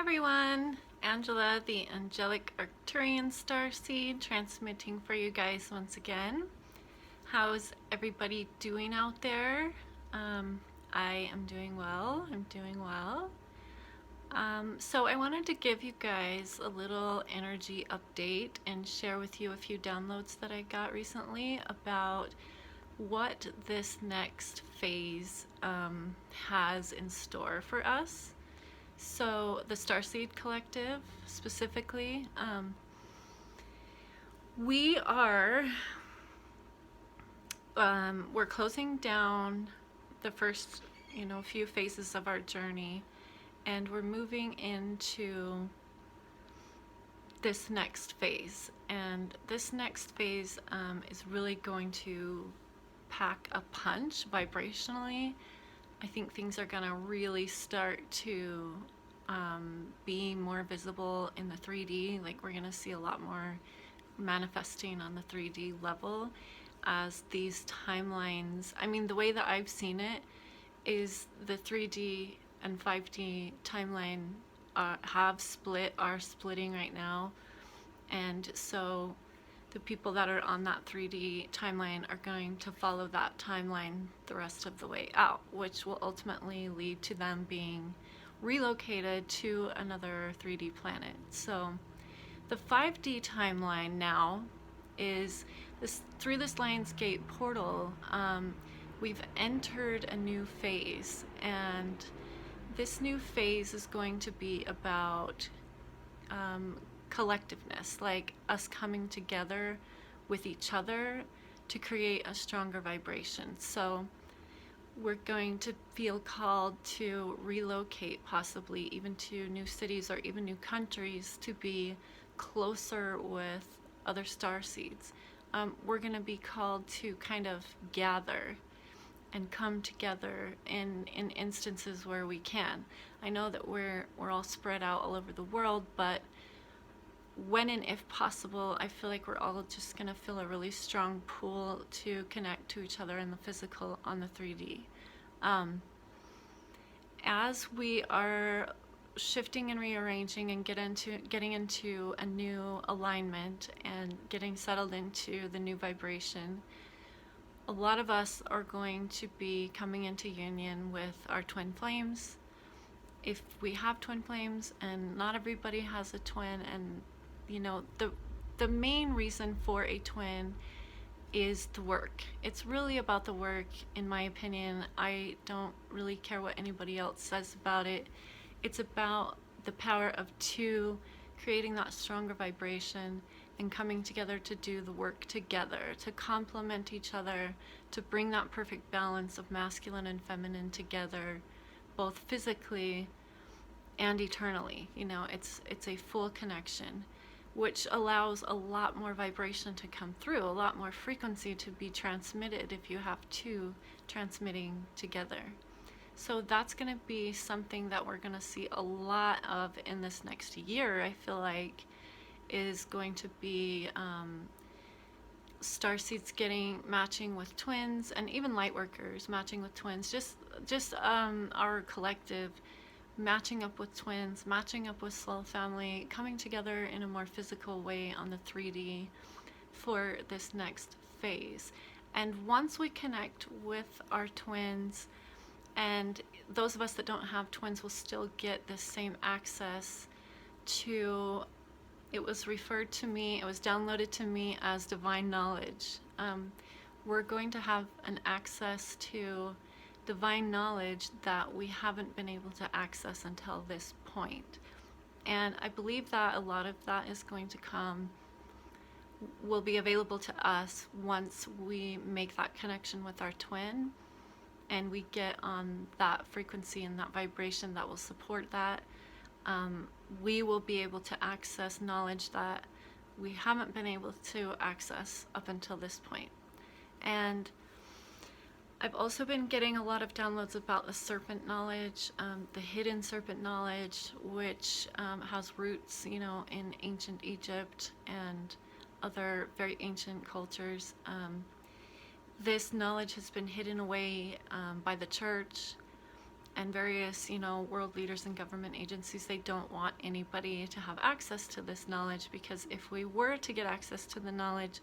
everyone, Angela, the angelic Arcturian starseed, transmitting for you guys once again. How's everybody doing out there? I am doing well. So I wanted to give you guys a little energy update and share with you a few downloads that I got recently about what this next phase has in store for us. So the Starseed Collective specifically, we are we're closing down the first few phases of our journey, and we're moving into this next phase. And this next phase is really going to pack a punch vibrationally. I think things are gonna really start to be more visible in the 3D. Like, we're gonna see a lot more manifesting on the 3D level as these timelines, I mean, the way that I've seen it is the 3D and 5D timeline are splitting right now. And so the people that are on that 3D timeline are going to follow that timeline the rest of the way out, which will ultimately lead to them being relocated to another 3D planet. So the 5D timeline now is through this Lionsgate portal. We've entered a new phase, and this new phase is going to be about collectiveness, like us coming together with each other to create a stronger vibration. So we're going to feel called to relocate, possibly even to new cities or even new countries, to be closer with other starseeds. We're going to be called to kind of gather and come together in instances where we can. I know that we're all spread out all over the world, but when and if possible, I feel like we're all just gonna feel a really strong pull to connect to each other in the physical on the 3D. As we are shifting and rearranging and getting into a new alignment and getting settled into the new vibration, a lot of us are going to be coming into union with our twin flames. If we have twin flames, and not everybody has a twin, and the main reason for a twin is the work. It's really about the work, in my opinion. I don't really care what anybody else says about it. It's about the power of two, creating that stronger vibration and coming together to do the work together, to complement each other, to bring that perfect balance of masculine and feminine together, both physically and eternally. It's a full connection, which allows a lot more vibration to come through, a lot more frequency to be transmitted if you have two transmitting together. So that's going to be something that we're going to see a lot of in this next year. I feel like is going to be starseeds matching with twins, and even light workers matching with twins. Just our collective matching up with twins, matching up with soul family, coming together in a more physical way on the 3D for this next phase. And once we connect with our twins, and those of us that don't have twins will still get the same access to, it was downloaded to me as divine knowledge. We're going to have an access to divine knowledge that we haven't been able to access until this point. And I believe that a lot of that is going to will be available to us once we make that connection with our twin, and we get on that frequency and that vibration that will support that. We will be able to access knowledge that we haven't been able to access up until this point. And I've also been getting a lot of downloads about the serpent knowledge, the hidden serpent knowledge, which has roots, in ancient Egypt and other very ancient cultures. This knowledge has been hidden away by the church, and various, you know, world leaders and government agencies, they don't want anybody to have access to this knowledge, because if we were to get access to the knowledge,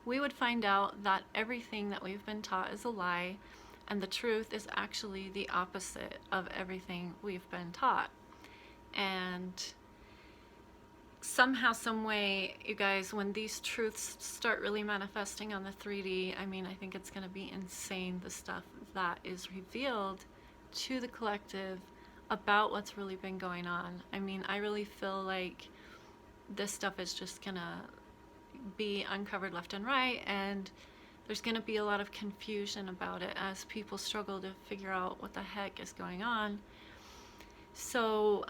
we would find out that everything that we've been taught is a lie, and the truth is actually the opposite of everything we've been taught. And somehow, some way, you guys, when these truths start really manifesting on the 3D, I mean, I think it's going to be insane, the stuff that is revealed to the collective about what's really been going on. I mean, I really feel like this stuff is just going to be uncovered left and right, and there's going to be a lot of confusion about it as people struggle to figure out what the heck is going on. So,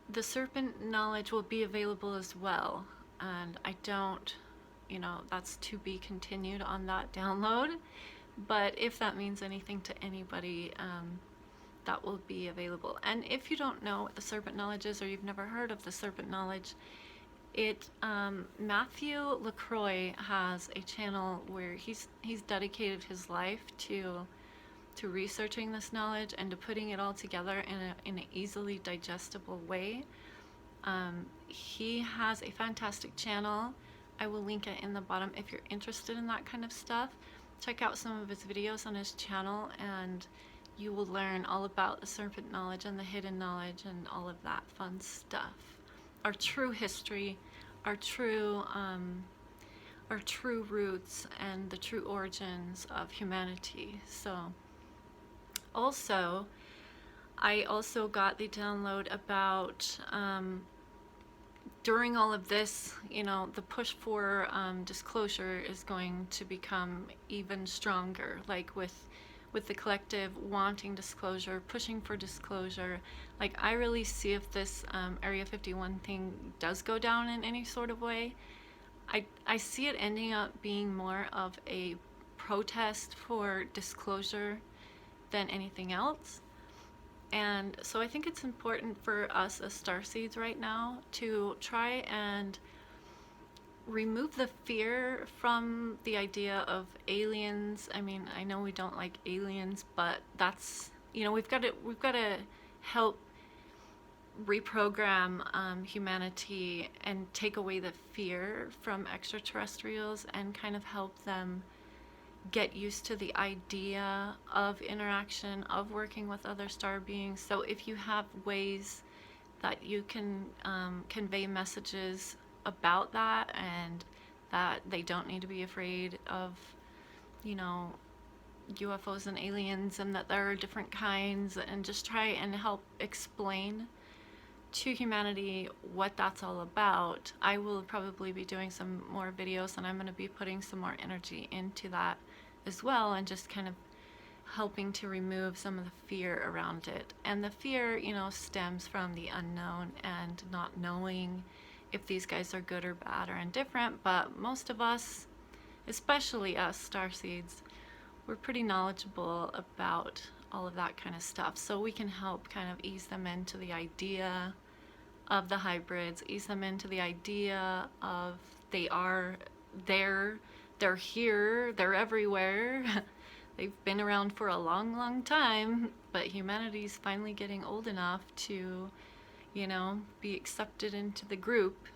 the serpent knowledge will be available as well, and I don't, you know, that's to be continued on that download, but if that means anything to anybody, that will be available. And if you don't know what the serpent knowledge is, or you've never heard of the serpent knowledge, Matthew LaCroix has a channel where he's dedicated his life to researching this knowledge and to putting it all together in an easily digestible way. He has a fantastic channel. I will link it in the bottom if you're interested in that kind of stuff. Check out some of his videos on his channel, and you will learn all about the serpent knowledge and the hidden knowledge and all of that fun stuff. Our true history, our true roots, and the true origins of humanity. So, also, I also got the download about, during all of this, you know, the push for disclosure is going to become even stronger, like with the collective wanting disclosure, pushing for disclosure. Like, I really see, if this Area 51 thing does go down in any sort of way, I see it ending up being more of a protest for disclosure than anything else. And so I think it's important for us as starseeds right now to try and remove the fear from the idea of aliens. I mean, I know we don't like aliens, but that's, you know, we've got to help reprogram humanity and take away the fear from extraterrestrials, and kind of help them get used to the idea of interaction, of working with other star beings. So if you have ways that you can convey messages about that, and that they don't need to be afraid of, you know, UFOs and aliens, and that there are different kinds, and just try and help explain to humanity what that's all about. I will probably be doing some more videos, and I'm going to be putting some more energy into that as well, and just kind of helping to remove some of the fear around it. And the fear, you know, stems from the unknown and not knowing if these guys are good or bad or indifferent. But most of us, especially us starseeds, we're pretty knowledgeable about all of that kind of stuff, so we can help kind of ease them into the idea of the hybrids, ease them into the idea of they're here, they're everywhere. They've been around for a long, long time, but humanity's finally getting old enough to, you know, be accepted into the group,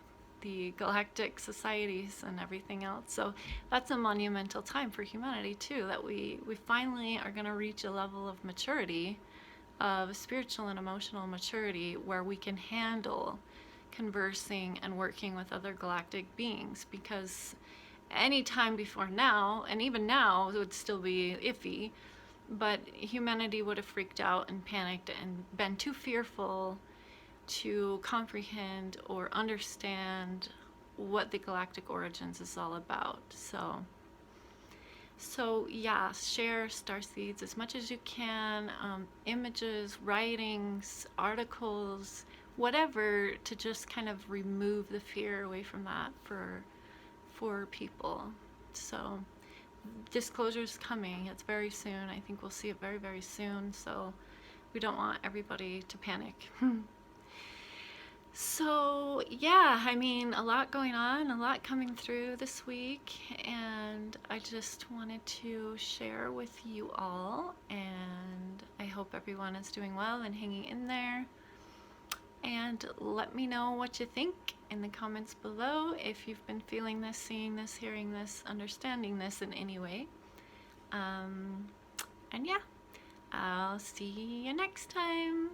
the galactic societies and everything else. So that's a monumental time for humanity too, that we finally are going to reach a level of maturity, of spiritual and emotional maturity, where we can handle conversing and working with other galactic beings. Because any time before now, and even now, it would still be iffy, but humanity would have freaked out and panicked and been too fearful to comprehend or understand what the galactic origins is all about. So yeah, share starseeds as much as you can, images, writings, articles, whatever, to just kind of remove the fear away from that for people. So disclosure's coming. It's very soon. I think we'll see it very, very soon. So we don't want everybody to panic. So, yeah, I mean, a lot going on, a lot coming through this week, and I just wanted to share with you all, and I hope everyone is doing well and hanging in there. And let me know what you think in the comments below if you've been feeling this, seeing this, hearing this, understanding this in any way. And yeah, I'll see you next time.